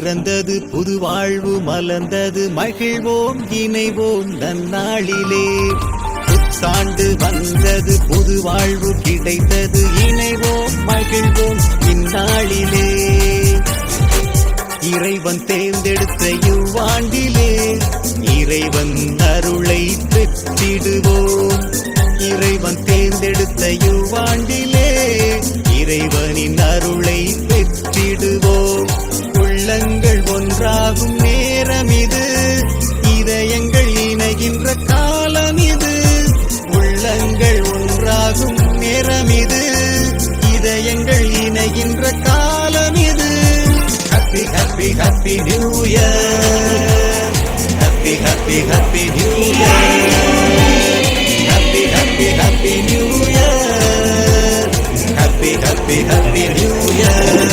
பிறந்தது புது வாழ்வு மலர்ந்தது மகிழ்வோம் இணைவோம் நன்னாளிலே. புத்தாண்டு வந்தது புது வாழ்வு கிடைத்தது இணைவோம் மகிழ்வோம் இந்நாளிலே. இறைவன் தேர்ந்தெடுத்த இவ்வாண்டிலே இறைவன் அருளை பெற்றிடுவோம். இறைவன் தேர்ந்தெடுத்த இவ்வாண்டிலே இறைவனின் அருளை பெற்றிடுவோம். உள்ளங்கள் ஒன்றாகும் நேரம் இது, இதயங்கள் இணைகின்ற காலம் இது. உள்ளங்கள் ஒன்றாகும் நேரம் இது, இதயங்கள் இணைகின்ற காலம் இது. Happy happy happy new year, happy happy happy new year, happy happy happy new year, happy happy happy new year.